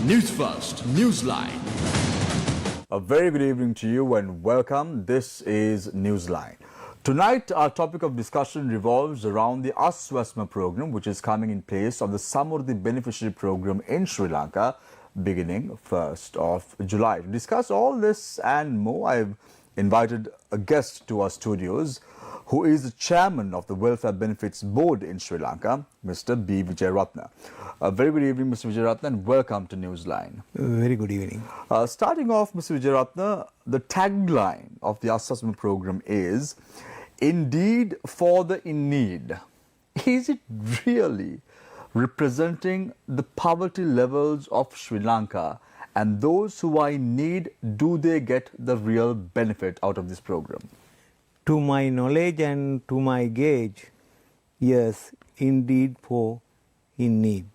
Newsfirst, Newsline. A very good evening to you and welcome. This is Newsline. Tonight, our topic of discussion revolves around the Aswesuma program, which is coming in place of the Samurdhi Beneficiary Program in Sri Lanka, beginning 1st of July. To discuss all this and more, I've invited a guest to our studios, who is the chairman of the Welfare Benefits Board in Sri Lanka, Mr. B. Vijayaratna. A very good evening, Mr. Vijayaratna, and welcome to Newsline. Very good evening. Starting off, Mr. Vijayaratna, the tagline of the Aswesuma program is, "Indeed for the in need." Is it really representing the poverty levels of Sri Lanka, and those who are in need, do they get the real benefit out of this program? To my knowledge and to my gauge, yes, indeed for in need.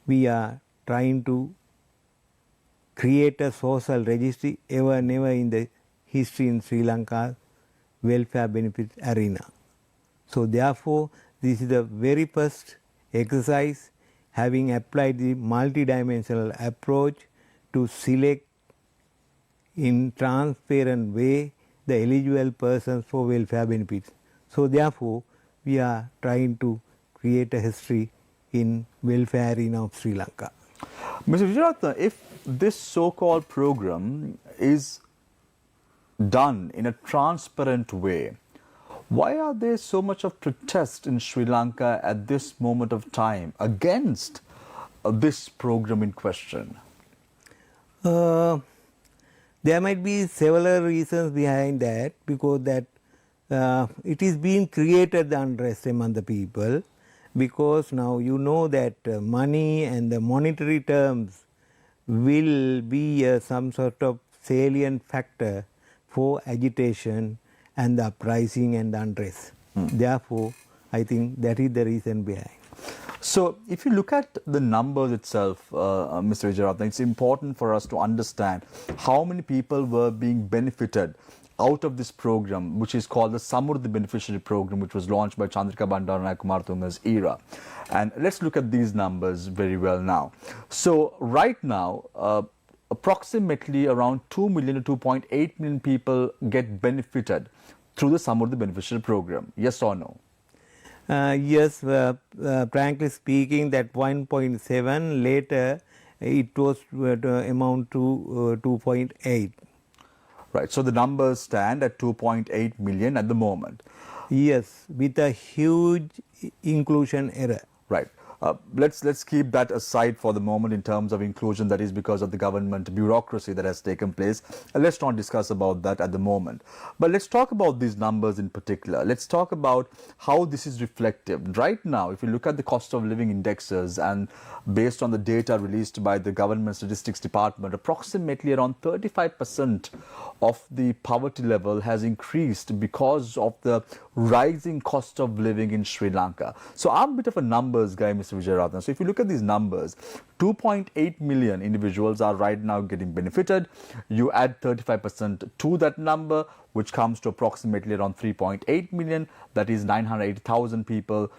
We are trying to create a social registry ever never in the history in Sri Lanka welfare benefits arena. So therefore, this is the very first exercise having applied the multidimensional approach to select in transparent way the eligible persons for welfare benefits. So therefore, we are trying to create a history in welfare arena of Sri Lanka. Mr. Vijayaratna, if this so-called program is done in a transparent way, why are there so much of protest in Sri Lanka at this moment of time against this program in question? There might be several reasons behind that, because that it is being created the unrest among the people, because now you know that money and the monetary terms will be some sort of salient factor for agitation and the uprising and the unrest. Therefore, I think that is the reason behind. So, if you look at the numbers itself, Mr. Vijayaratna, it's important for us to understand how many people were being benefited out of this program, which is called the Samurdhi Beneficiary Program, which was launched by Chandrika Bandaranaike Kumartunga's era. And let's look at these numbers very well now. So, right now, approximately around 2 million to 2.8 million people get benefited through the Samurdhi Beneficiary Program. Yes or no? Yes, frankly speaking, that 1.7, later it was amount to 2.8. Right, so the numbers stand at 2.8 million at the moment. Yes, with a huge inclusion error. Right. Let's keep that aside for the moment in terms of inclusion. That is because of the government bureaucracy that has taken place. Let's not discuss about that at the moment. But let's talk about these numbers in particular. Let's talk about how this is reflective. Right now, if you look at the cost of living indexes, and based on the data released by the Government Statistics Department, approximately around 35% of the poverty level has increased because of the rising cost of living in Sri Lanka. So I'm a bit of a numbers guy, Mr. Vijayaratna. So if you look at these numbers, 2.8 million individuals are right now getting benefited. You add 35% to that number, which comes to approximately around 3.8 million. That is 980,000 people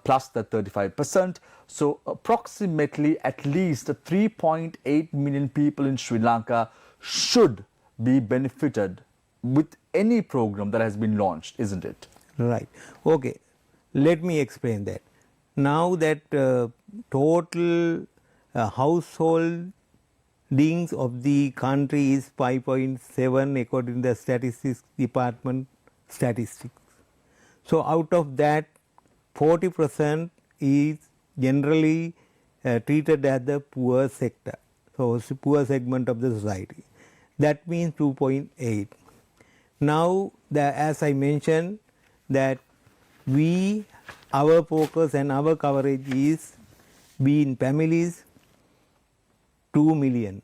plus that 35%. So approximately at least 3.8 million people in Sri Lanka should be benefited with any program that has been launched, isn't it? Right. Okay. Let me explain that. Now that total householdings of the country is 5.7 according to the Statistics Department statistics. So out of that, 40% is generally treated as the poor sector, so poor segment of the society. That means 2.8. Now, as I mentioned, that our focus and our coverage is being families, 2 million.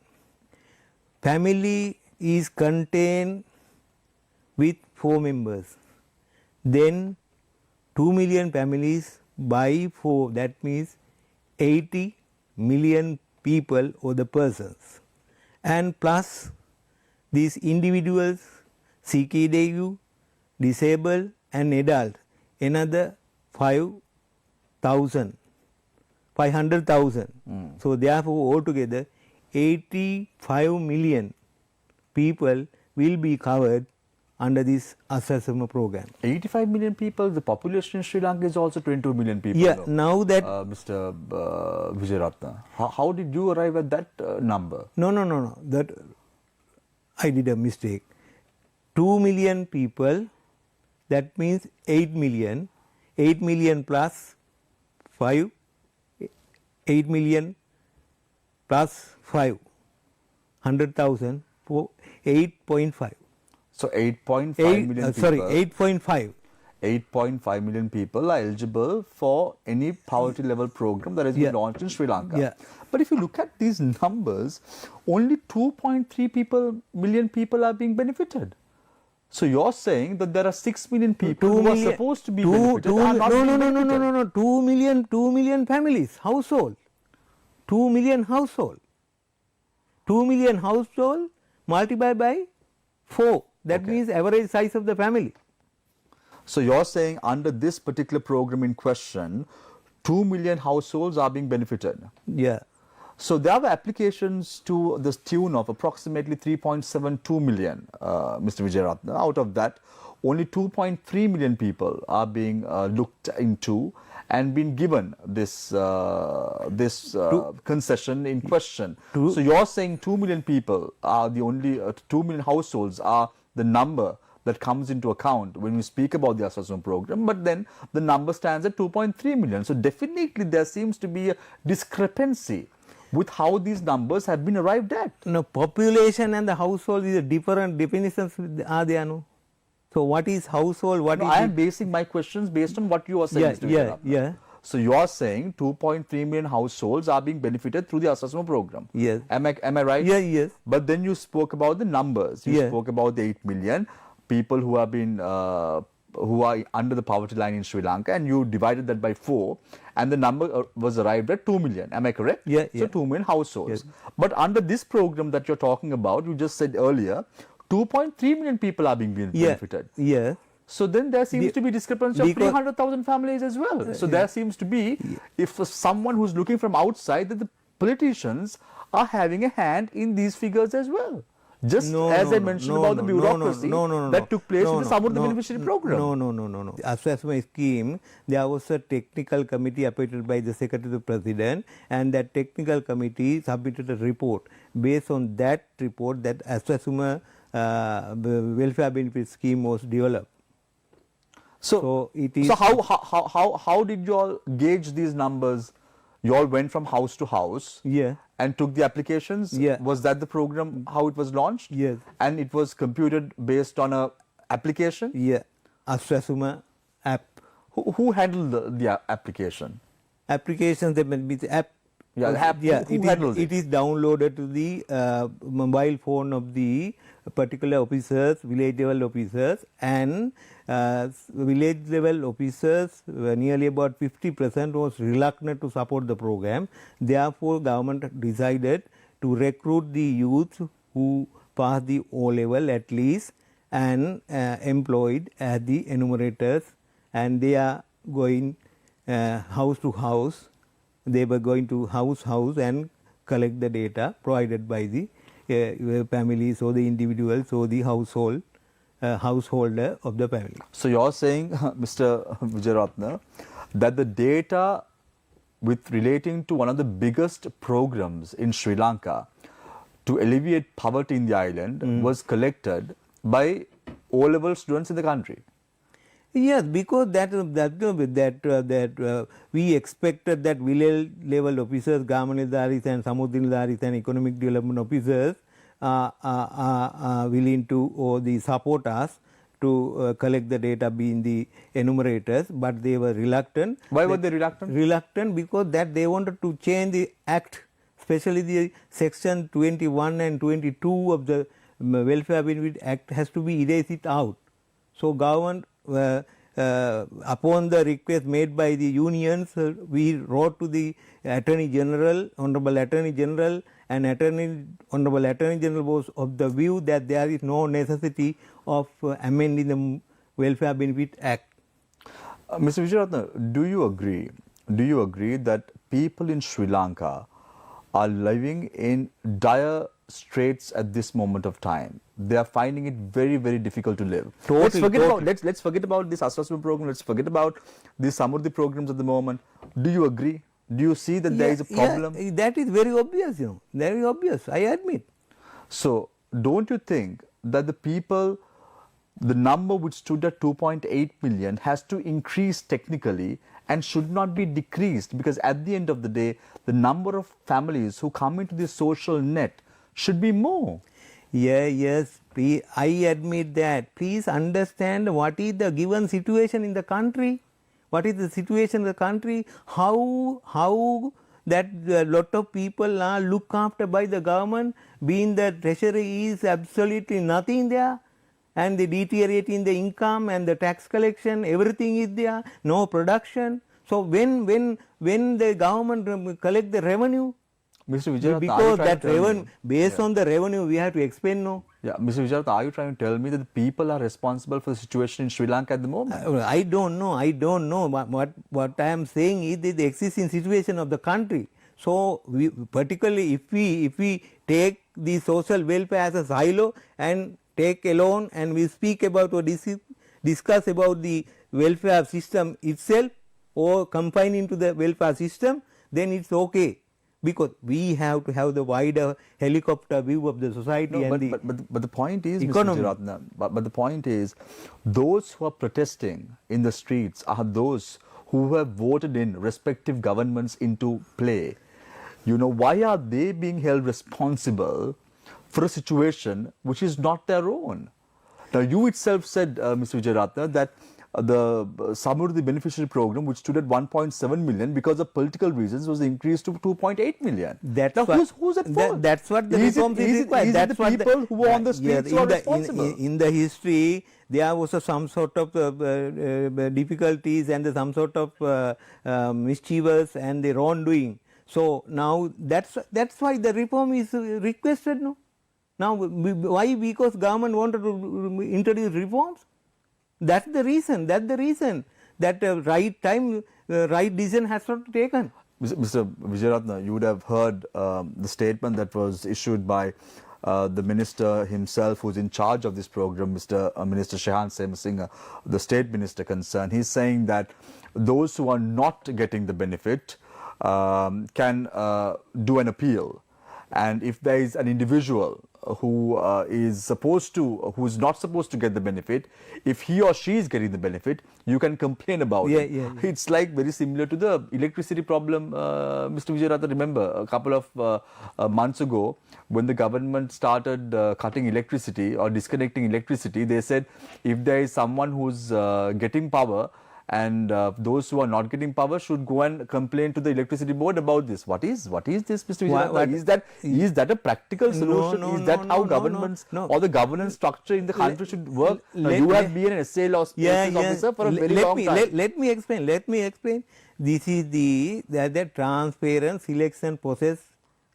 Family is contained with 4 members. Then 2 million families by 4, that means 80 million people or the persons. And plus these individuals, CKDU, disabled and adult, another 5,000 500,000. So therefore, altogether 85 million people will be covered under this Aswesuma program. 85 million people, the population in Sri Lanka is also 22 million people. Yeah, though. now that Mr. Vijayaratna, how did you arrive at that number? no, that I did a mistake. 2 million people, that means 8 million. 8 million plus 5, 8 million plus 5, 100,000, 8.5. So 8.5 million people. Sorry, 8.5. 8.5 million people are eligible for any poverty level program that has been launched in Sri Lanka. Yeah. But if you look at these numbers, only 2.3 million people are being benefited. So you're saying that there are 6 million people who are supposed to be benefited are not being benefited. No. 2 million families, household. 2 million household. 2 million household multiplied by 4. That means average size of the family. So you're saying under this particular program in question, 2 million households are being benefited. Yeah. So there are applications to the tune of approximately 3.72 million, Mr. Vijayaratna. Out of that, only 2.3 million people are being looked into and been given this concession in question. So you're saying 2 million people are the only 2 million households are the number that comes into account when we speak about the Aswesuma program, but then the number stands at 2.3 million. So definitely there seems to be a discrepancy with how these numbers have been arrived at. No, population and the household is a different definitions are there, no? So what is household? What is I am basing my questions based on what you are saying, Mr. Vijayaratna. Yeah. So you are saying 2.3 million households are being benefited through the Aswesuma program. Yes. Am I right? Yeah, yes. But then you spoke about the numbers. You spoke about the 8 million people who have been who are under the poverty line in Sri Lanka, and you divided that by 4, and the number was arrived at 2 million. Am I correct? Yeah. So 2 million households. But under this program that you're talking about, you just said earlier, 2.3 million people are being benefited. Yeah. So then there seems to be discrepancy of 300,000 families as well. So there seems to be, if someone who's looking from outside, that the politicians are having a hand in these figures as well. Just as I mentioned about the bureaucracy that took place in the Samurdha Beneficiary Program. No. Aswesuma scheme, there was a technical committee appointed by the Secretary to the President, and that technical committee submitted a report. Based on that report, that Aswesuma welfare benefit scheme was developed. So it is. So how did you all gauge these numbers? You all went from house to house and took the applications? Was that the program, how it was launched? Yes. And it was computed based on a application? Yeah. Aswesuma app. Who handled the application? Applications, that means app. Who handled it is downloaded to the mobile phone of the particular officers, village level officers, and village level officers, nearly about 50% was reluctant to support the program. Therefore, government decided to recruit the youth who passed the O level at least and employed as the enumerators, and they are going house to house. They were going to house and collect the data provided by the families or the individuals or the householder of the family. So you're saying, Mr. Vijayaratna, that the data with relating to one of the biggest programs in Sri Lanka to alleviate poverty in the island was collected by O-level students in the country. Yes, because that we expected that village level officers, Gamanildaris and Samudinildaris and economic development officers are willing to support us to collect the data, being the enumerators, but they were reluctant. Why were they reluctant? Reluctant because that they wanted to change the act, especially the section 21 and 22 of the Welfare Benefit Act has to be erased out. So government, upon the request made by the unions, we wrote to the Attorney General, Honorable Attorney General, and Honorable Attorney General was of the view that there is no necessity of amending the Welfare Benefit Act. Mr. Vijayaratna, do you agree that people in Sri Lanka are living in dire straits at this moment of time. They are finding it very, very difficult to live. Let's forget about this Aswesuma program. Let's forget about these Samurdhi programs at the moment. Do you agree? Do you see that there is a problem? Yeah, that is very obvious, very obvious, I admit. So, don't you think that the people, the number which stood at 2.8 million has to increase technically and should not be decreased, because at the end of the day, the number of families who come into this social net should be more? Yes, I admit that. Please understand what is the given situation in the country. What is the situation in the country? How that a lot of people are looked after by the government, being the treasury is absolutely nothing there, and they deteriorating the income and the tax collection, everything is there, no production. So when the government collect the revenue, Mr. Vijayratna, because that revenue, based on the revenue, we have to expend, no? Yeah, Mr. Vijayratna, are you trying to tell me that the people are responsible for the situation in Sri Lanka at the moment? I don't know. What I am saying is the existing situation of the country. So, particularly if we take the social welfare as a silo and take alone, and we speak about or discuss about the welfare system itself, or confine into the welfare system, then it's okay. Because we have to have the wider helicopter view of the society but the point is, economy. Mr. Vijayratna, but the point is, those who are protesting in the streets are those who have voted in respective governments into play. Why are they being held responsible for a situation which is not their own? Now, you itself said, Mr. Vijayratna, that the Samurdhi beneficiary program, which stood at 1.7 million, because of political reasons, was increased to 2.8 million. Who's at fault? That's what the reforms is required. That's the people who are on the streets who are responsible. In the history, there was some sort of difficulties and some sort of mischievous and the wrongdoing. So now that's why the reform is requested. No, now why? Because government wanted to introduce reforms. That's the reason that right time, right decision has not taken. Mr. Vijayratna, you would have heard the statement that was issued by the minister himself, who's in charge of this program, Minister Shehan Singh, the state minister concerned. He's saying that those who are not getting the benefit can do an appeal, and if there is an individual who is not supposed to get the benefit, if he or she is getting the benefit, you can complain about it. Yeah. It's like very similar to the electricity problem, Mr. Vijayratna. Remember, a couple of months ago, when the government started cutting electricity or disconnecting electricity, they said if there is someone who's getting power, and those who are not getting power should go and complain to the electricity board about this. What is this, Mr. Vijayratna? Is that a practical solution? Is that how governments or the governance structure in the country should work? You have been an SA law officer for a very long time. Let me explain. This is the transparent selection process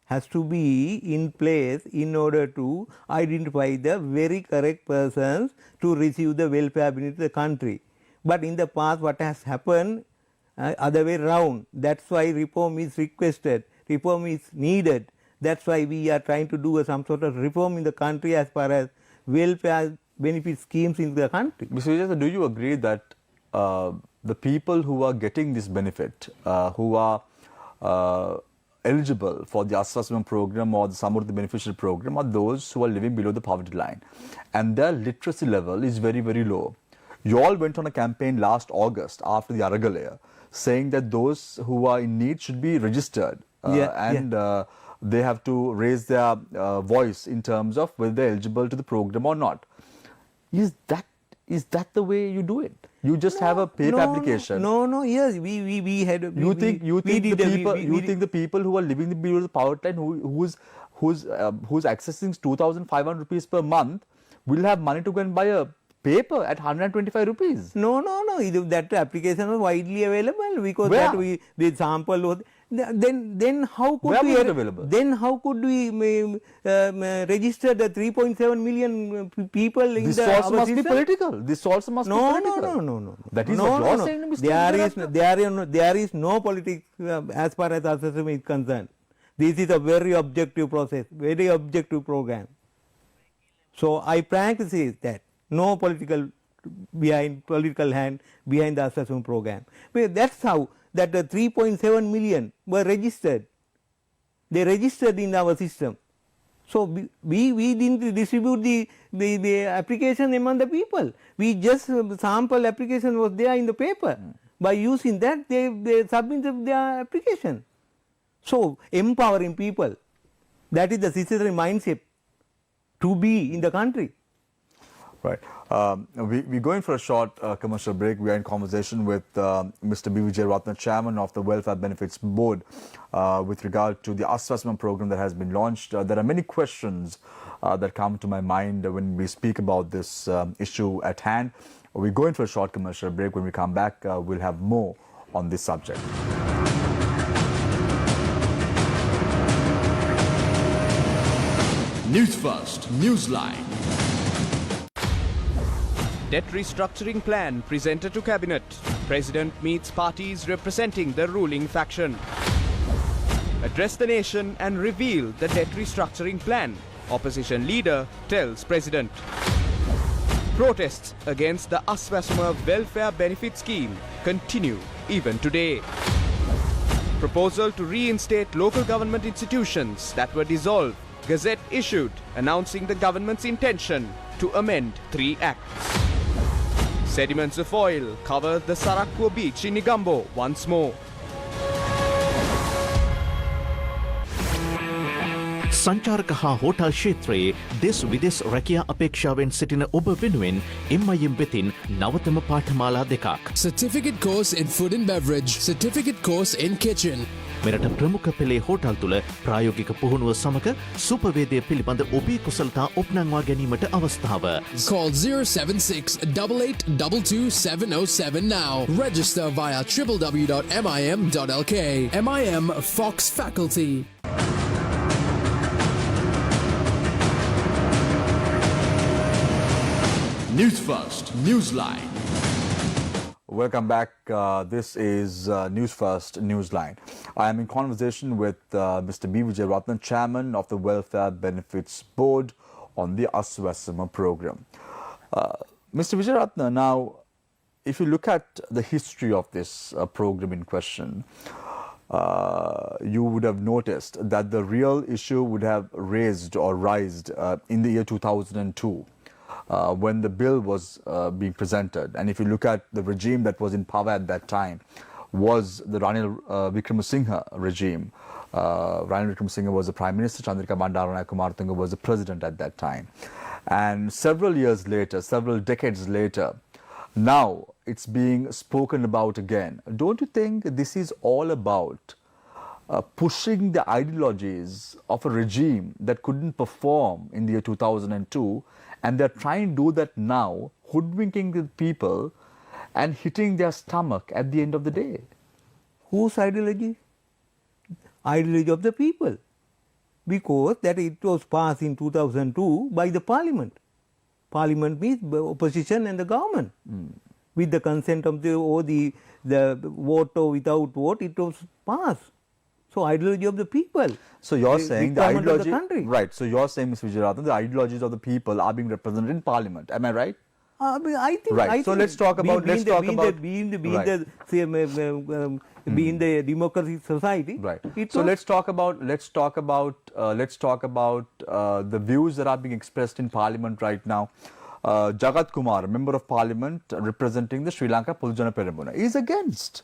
has to be in place in order to identify the very correct persons to receive the welfare benefit of the country. But in the past, what has happened, other way round. That's why reform is requested, reform is needed. That's why we are trying to do some sort of reform in the country as far as welfare benefit schemes in the country. Mr. Vijay, do you agree that the people who are getting this benefit, who are eligible for the Aswesuma program or the Samurdhi beneficiary program, are those who are living below the poverty line, and their literacy level is very, very low? You all went on a campaign last August after the Aragalaya, saying that those who are in need should be registered they have to raise their voice in terms of whether they're eligible to the program or not. Is that the way you do it? You just have a paper application. Yes, we had. You think the people who are living below the poverty line, who's accessing 2,500 rupees per month, will have money to go and buy a paper at 125 rupees. No. That application was widely available because Where? that we sample was Then how could Where we was it available? Then how could we register the 3.7 million people in This the also our must be system? political. This also must be political. No. That is no, what you are no. saying, Mr. There is no politics as far as Aswesuma is concerned. This is a very objective process, very objective program. So I frankly say that no political hand behind the Aswesuma program. But that's how that the 3.7 million were registered. They registered in our system. So we didn't distribute the application among the people. We just sample application was there in the paper. By using that, they submitted their application. So empowering people, that is the necessary mindset to be in the country. Right. We're going for a short commercial break. We are in conversation with Mr. B. Vijayaratna, Chairman of the Welfare Benefits Board, with regard to the Aswesuma program that has been launched. There are many questions that come to my mind when we speak about this issue at hand. We're going for a short commercial break. When we come back, we'll have more on this subject. Newsfirst, Newsline. Debt restructuring plan presented to Cabinet. President meets parties representing the ruling faction. Address the nation and reveal the debt restructuring plan. Opposition leader tells President. Protests against the Aswesuma welfare benefit scheme continue even today. Proposal to reinstate local government institutions that were dissolved. Gazette issued announcing the government's intention to amend 3 acts. Sediments of oil cover the Sarakwa beach in Negombo once more. සංචාරක හා hotel ක්ෂේත්‍රයේ දෙස් විදෙස් රැකියා අපේක්ෂාවෙන් සිටින ඔබ වෙනුවෙන් MIM වෙතින් නවතම පාඨමාලා දෙකක්. Certificate course in food and beverage. Certificate course in kitchen. මෙරට ප්‍රමුඛ පෙළේ හෝටල් තුළ ප්‍රායෝගික පුහුණුව සමග සුපවේදය පිළිබඳ ඔබේ කුසලතා ඔප්නංවා ගැනීමට අවස්ථාව. Call 076-8822-707 now. Register via www.mim.lk. MIM Fox Faculty. Newsfirst, Newsline. Welcome back. This is Newsfirst Newsline. I am in conversation with Mr. B. Vijayaratna, Chairman of the Welfare Benefits Board, on the Aswesuma program. Mr. Vijayaratna, now, if you look at the history of this program in question, you would have noticed that the real issue would have raised in the year 2002. When the bill was being presented, and if you look at the regime that was in power at that time, was the Ranil Wickremesinghe regime. Ranil Wickremesinghe was the Prime Minister, Chandrika Bandaranaike Kumaratunga was the President at that time. And several years later, several decades later, now it's being spoken about again. Don't you think this is all about pushing the ideologies of a regime that couldn't perform in the year 2002, and they're trying to do that now, hoodwinking the people and hitting their stomach at the end of the day? Whose ideology? Ideology of the people. Because that it was passed in 2002 by the parliament. Parliament means opposition and the government. With the consent of the vote or without vote, it was passed. So ideology of the people. So you're saying the ideology, of the country. Right? So you're saying, Mr. Vijayaratna, the ideologies of the people are being represented in Parliament. Am I right? I think. Right. I so think let's talk about. being the democratic society. Right. So let's talk about the views that are being expressed in Parliament right now. Jagat Kumar, Member of Parliament representing the Sri Lanka Pulujana Peramuna, is against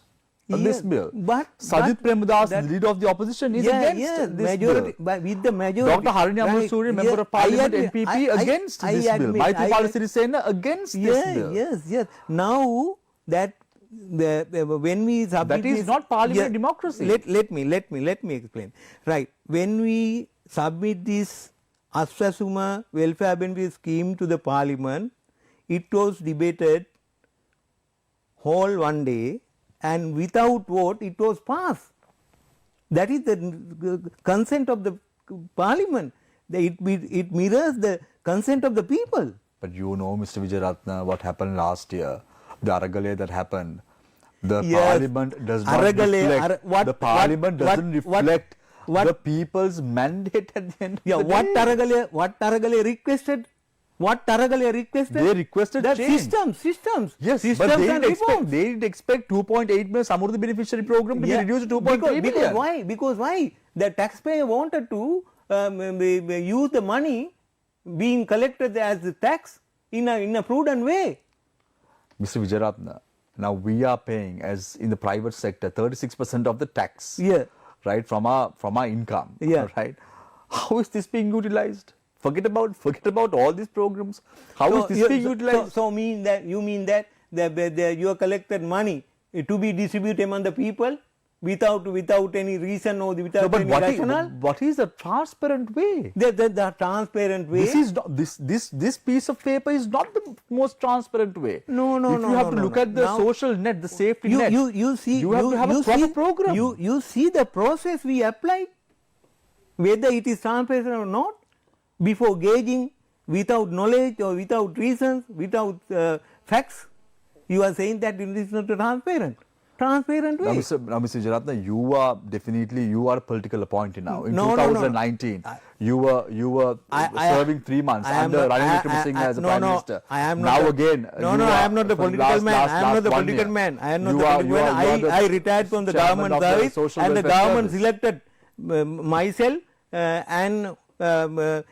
this bill. But Sajith Premudas, the leader of the opposition, is against this majority, bill. with the majority. Dr. Harini Amarasuri, Member of Parliament, NPP, against this bill. Maithripala Sirisena, against this bill. Yes. Now that when we submit that is not parliament democracy. Let me explain. Right. When we submit this Aswesuma welfare benefit scheme to the parliament, it was debated whole one day, and without vote it was passed. That is the consent of the parliament. It mirrors the consent of the people. But you know, Mr. Vijayaratna, what happened last year, the Aragale that happened. The Yes. parliament does not Aragale, reflect. The parliament doesn't reflect the people's mandate at the end. Yeah, of the what day. Taragale requested? What Taragale requested? They requested the change. systems. Yes, systems but and reforms. they didn't expect 2.8 million Samruddhi beneficiary program to be reduced to 2.3 million. Because why? Because why? The taxpayer wanted to use the money being collected as the tax in a prudent way. Mr. Vijayaratna, now we are paying, as in the private sector, 36% of the tax. Yeah. Right, from our income. Yeah. Right. How is this being utilized? Forget about all these programs. How is this being utilized? So you mean that your collected money to be distributed among the people without any reason or without any rationale? What is the transparent way? The transparent way. This is not, this piece of paper is not the most transparent way. No. If you have to look at the social net, the safety net, you have to have a proper program. You see the process we applied, whether it is transparent or not, before gauging, without knowledge or without reasons, without facts. You are saying that it is not transparent way. Now, Mr. Vijayaratna, you are a political appointee now. In No, 2019, you were serving 3 months under Ranil Wickremesinghe as a Prime Minister. I am now not again. I am not the political man. I am not the political man. I am not the political man. I retired from the government service, and the government selected myself and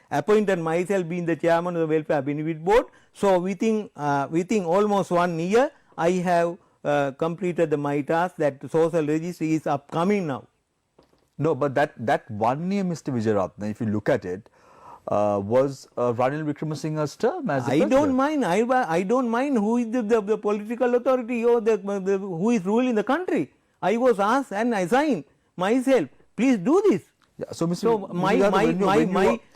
appointed myself being the chairman of the Welfare Benefit Board. So within almost 1 year, I have completed my task. That social registry is upcoming now. No, but that 1 year, Mr. Vijayaratna, if you look at it, was Ranil Wickremesinghe's term as the president. I don't mind who is the political authority or who is ruling the country. I was asked and I signed myself. Please do this. Yeah, so, Mr. So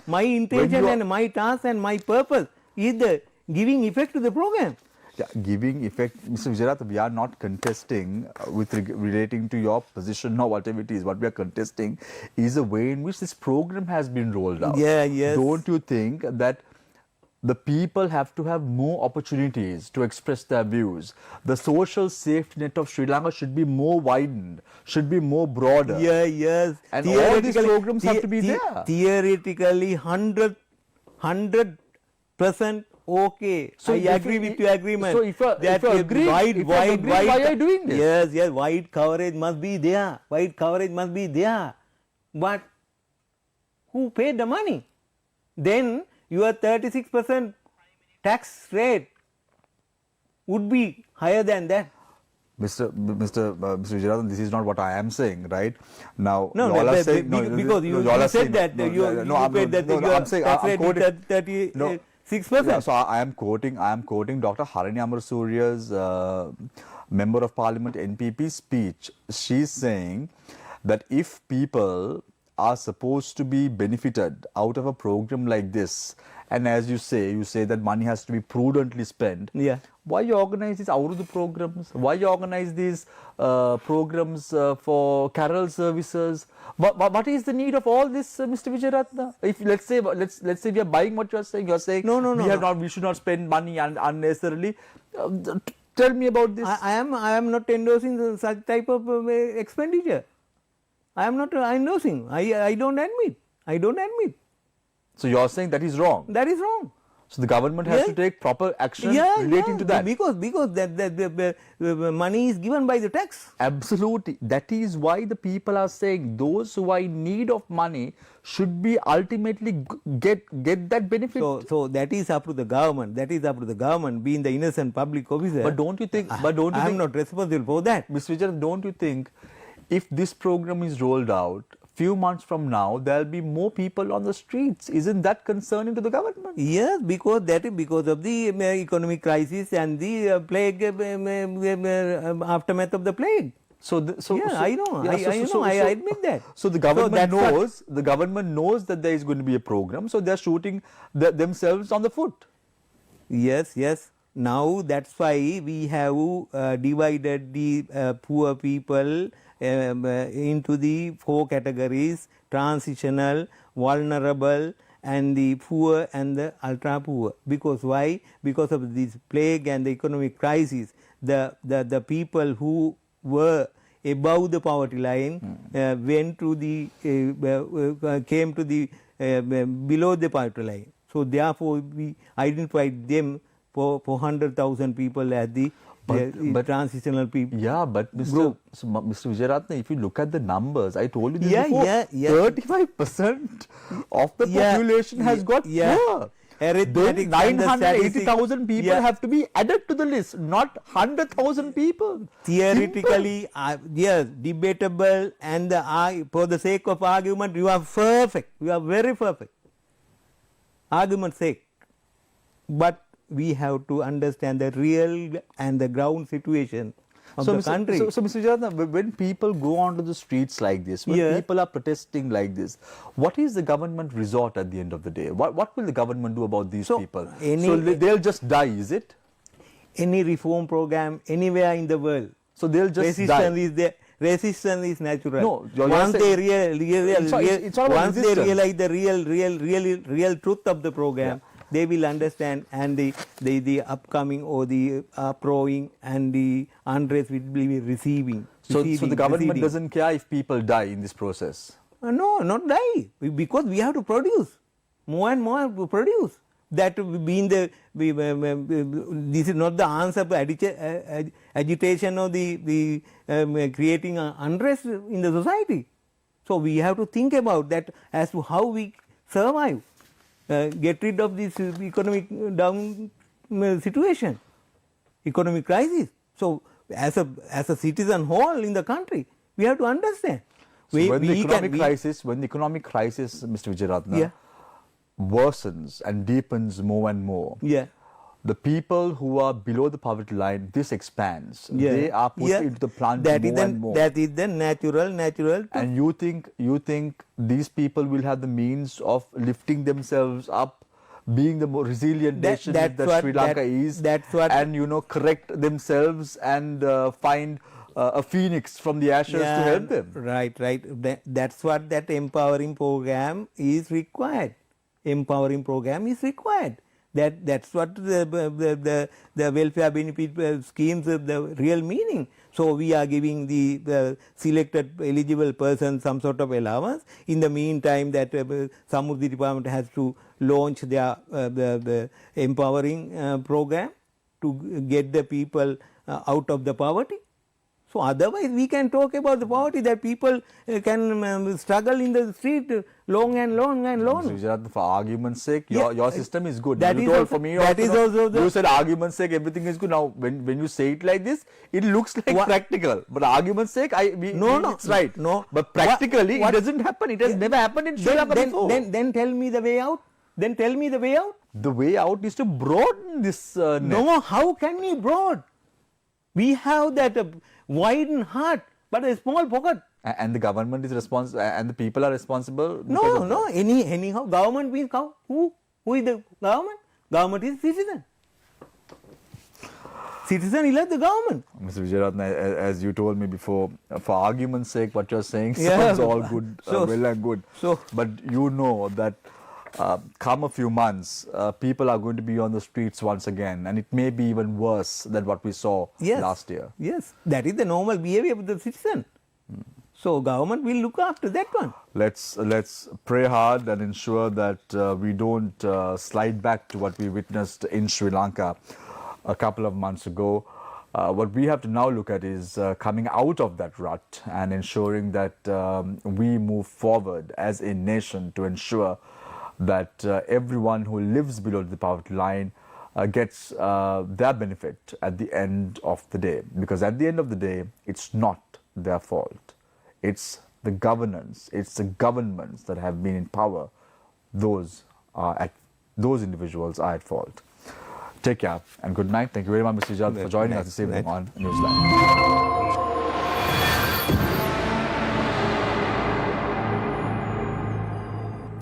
my intention and my task and my purpose is the giving effect to the program. Yeah, giving effect, Mr. Vijayaratna, we are not contesting relating to your position or whatever it is. What we are contesting is the way in which this program has been rolled out. Yeah, yes. Don't you think that the people have to have more opportunities to express their views? The social safety net of Sri Lanka should be more widened, should be more broader. Yeah, yes. And all these programs have to be there. Theoretically, 100% okay. So I agree with your agreement. So if you agree, why are you doing this? Yes, wide coverage must be there. Wide coverage must be there. But who paid the money? Then your 36% tax rate would be higher than that. Mr. Vijayaratna, this is not what I am saying, right? Now, No, because you said that you paid that your tax rate is 36%. Yeah, so I am quoting Dr. Harini Amarasuriya's Member of Parliament NPP speech. She is saying that if people are supposed to be benefited out of a program like this, and as you say that money has to be prudently spent. Yeah. Why you organize these Aurudu programs? Why you organize these programs for carol services? What is the need of all this, Mr. Vijayaratna? If let's say we are buying what you are saying. You are saying we should not spend money unnecessarily. Tell me about this. I am not endorsing such type of expenditure. I am not endorsing. I don't admit. So you are saying that is wrong. That is wrong. So the government has to take proper action relating to that. Because the money is given by the tax. Absolutely. That is why the people are saying those who are in need of money should be ultimately get that benefit. So that is up to the government. That is up to the government, being the innocent public officer. But don't you think? I am not responsible for that. Mr. Vijay, don't you think if this program is rolled out, few months from now, there will be more people on the streets? Isn't that concerning to the government? Yes, because of the economic crisis and the plague, aftermath of the plague. I know. I admit that. So the government knows. The government knows that there is going to be a program. So they are shooting themselves on the foot. Yes. Now that's why we have divided the poor people into the 4 categories: transitional, vulnerable, and the poor and the ultra poor. Because why? Because of this plague and the economic crisis, the people who were above the poverty line went to the came to the below the poverty line. So therefore we identified them for 400,000 people as the transitional people. Yeah, but Mr. Vijayaratna, if you look at the numbers, I told you this Yeah, before, yeah, yeah. 35% of the population has got poor. Arithmetic Then and the 980,000 people yeah. have to be added to the list, not 100,000 people. Theoretically, yes, debatable, and for the sake of argument, you are perfect. You are very perfect. Argument's sake. But we have to understand the real and the ground situation of the country. So, Mr. Vijayaratna, when people go onto the streets like this, when Yeah. people are protesting like this, what is the government resort at the end of the day? What will the government do about these people? So they'll just die, is it? Any reform program anywhere in the world, So they'll just resistance die. is there. Resistance is natural. No, you're once saying- they it's not about once they resistance. realize the real truth of the program, they will understand, and the upcoming or the uprowing and the unrest will be receiving. So the government doesn't care if people die in this process. No, not die, because we have to produce more and more to produce. That being this is not the answer for agitation or the creating unrest in the society. So we have to think about that as to how we survive, get rid of this economic down situation, economic crisis. So as a citizen whole in the country, we have to understand. So when the economic crisis, Mr. Vijayaratna, worsens and deepens more and more, the people who are below the poverty line, this expands. They are put into the plunge more and more. That is the natural. And you think these people will have the means of lifting themselves up, being the more resilient nation that Sri Lanka is, and correct themselves and find a phoenix from the ashes to help them. Right. That's what that empowering program is required. Empowering program is required. That's what the welfare benefit schemes the real meaning. So we are giving the selected eligible person some sort of allowance. In the meantime, that some of the department has to launch their the empowering program to get the people out of the poverty. So otherwise we can talk about the poverty that people can struggle in the street long and long. For argument's sake, your system is good. That you is told also, for me that also, is also the, you said argument's sake everything is good. Now when you say it like this, it looks like practical. But argument's sake, it's right. No. But practically it doesn't happen. It has never happened in Sri Lanka before. Then tell me the way out. The way out is to broaden this net. No, how can we broad? We have that wide heart, but a small pocket. And the government is responsible, and the people are responsible. No. Anyhow, government means who? Who is the government? Government is citizen. Citizen elect the government. Mr. Vijayaratna, as you told me before, for argument's sake, what you're saying sounds all good, well and good. But you know that come a few months, people are going to be on the streets once again, and it may be even worse than what we saw last year. Yes, that is the normal behavior of the citizen. So government will look after that one. Let's pray hard and ensure that we don't slide back to what we witnessed in Sri Lanka a couple of months ago. What we have to now look at is coming out of that rut and ensuring that we move forward as a nation to ensure that everyone who lives below the poverty line gets their benefit at the end of the day. Because at the end of the day, it's not their fault. It's the governance, it's the governments that have been in power. Those individuals are at fault. Take care and good night. Thank you very much, Mr. Vijayaratna, for joining us this evening on Newsline.